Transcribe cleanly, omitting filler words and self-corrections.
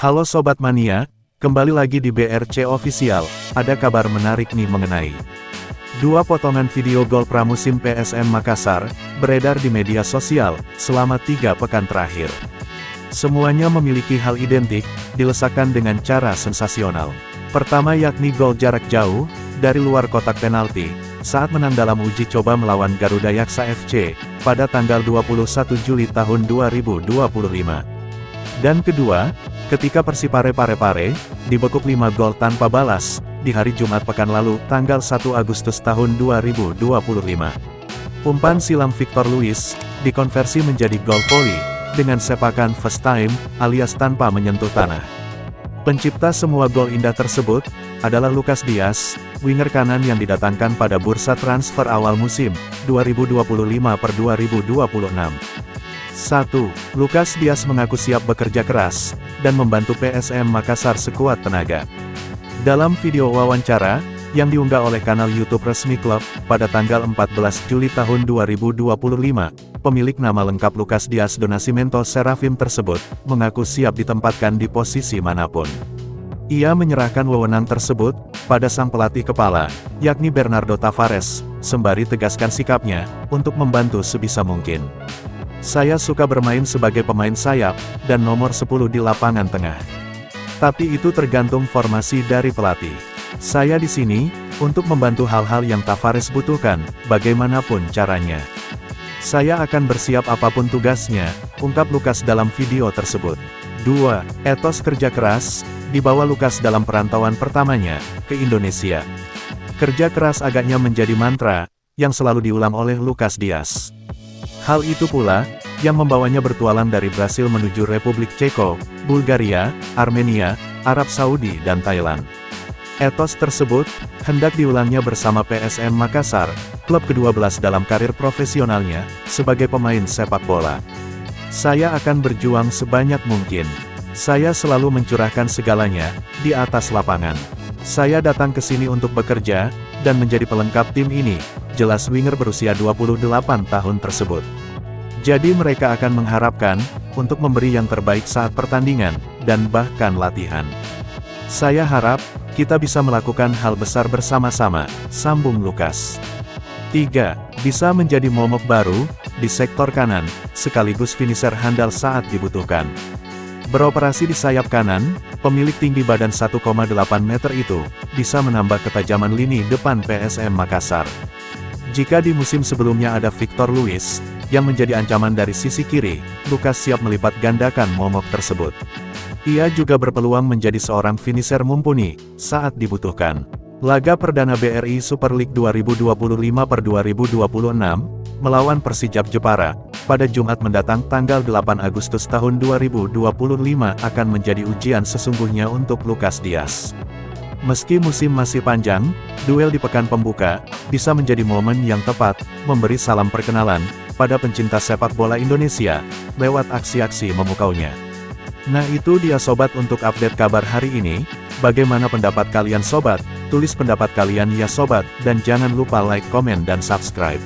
Halo Sobat Mania, kembali lagi di BRC Official. Ada kabar menarik nih mengenai dua potongan video gol pramusim PSM Makassar, beredar di media sosial, selama 3 pekan terakhir. Semuanya memiliki hal identik, dilesakan dengan cara sensasional. Pertama yakni gol jarak jauh, dari luar kotak penalti, saat menang dalam uji coba melawan Garuda Yaksa FC, pada tanggal 21 Juli tahun 2025. Dan kedua, ketika Persipare Parepare, dibekuk 5 gol tanpa balas, di hari Jumat pekan lalu, tanggal 1 Agustus tahun 2025. Umpan silam Victor Luis, dikonversi menjadi gol volley, dengan sepakan first time, alias tanpa menyentuh tanah. Pencipta semua gol indah tersebut, adalah Lucas Diaz, winger kanan yang didatangkan pada bursa transfer awal musim, 2025/2026. 1. Lucas Diaz mengaku siap bekerja keras, dan membantu PSM Makassar sekuat tenaga. Dalam video wawancara, yang diunggah oleh kanal YouTube resmi klub, pada tanggal 14 Juli tahun 2025, pemilik nama lengkap Lucas Diaz do Nascimento Serafim tersebut, mengaku siap ditempatkan di posisi manapun. Ia menyerahkan wewenang tersebut, pada sang pelatih kepala, yakni Bernardo Tavares, sembari tegaskan sikapnya, untuk membantu sebisa mungkin. Saya suka bermain sebagai pemain sayap, dan nomor 10 di lapangan tengah. Tapi itu tergantung formasi dari pelatih. Saya di sini, untuk membantu hal-hal yang Tavares butuhkan, bagaimanapun caranya. Saya akan bersiap apapun tugasnya, ungkap Lucas dalam video tersebut. 2. Etos kerja keras, dibawa Lucas dalam perantauan pertamanya, ke Indonesia. Kerja keras agaknya menjadi mantra, yang selalu diulang oleh Lucas Diaz. Hal itu pula, yang membawanya bertualang dari Brasil menuju Republik Ceko, Bulgaria, Armenia, Arab Saudi dan Thailand. Etos tersebut, hendak diulangnya bersama PSM Makassar, klub ke-12 dalam karir profesionalnya, sebagai pemain sepak bola. Saya akan berjuang sebanyak mungkin. Saya selalu mencurahkan segalanya, di atas lapangan. Saya datang ke sini untuk bekerja, dan menjadi pelengkap tim ini, jelas winger berusia 28 tahun tersebut. Jadi mereka akan mengharapkan, untuk memberi yang terbaik saat pertandingan, dan bahkan latihan. Saya harap, kita bisa melakukan hal besar bersama-sama, sambung Lucas. 3. Bisa menjadi momok baru, di sektor kanan, sekaligus finisher handal saat dibutuhkan. Beroperasi di sayap kanan, pemilik tinggi badan 1,8 meter itu, bisa menambah ketajaman lini depan PSM Makassar. Jika di musim sebelumnya ada Victor Luis, yang menjadi ancaman dari sisi kiri, Lucas siap melipat gandakan momok tersebut. Ia juga berpeluang menjadi seorang finisher mumpuni, saat dibutuhkan. Laga perdana BRI Super League 2025/2026, melawan Persijap Jepara, pada Jumat mendatang tanggal 8 Agustus tahun 2025 akan menjadi ujian sesungguhnya untuk Lucas Diaz. Meski musim masih panjang, duel di pekan pembuka, bisa menjadi momen yang tepat, memberi salam perkenalan, pada pencinta sepak bola Indonesia, lewat aksi-aksi memukaunya. Nah itu dia sobat untuk update kabar hari ini, bagaimana pendapat kalian sobat? Tulis pendapat kalian ya sobat, dan jangan lupa like, komen dan subscribe.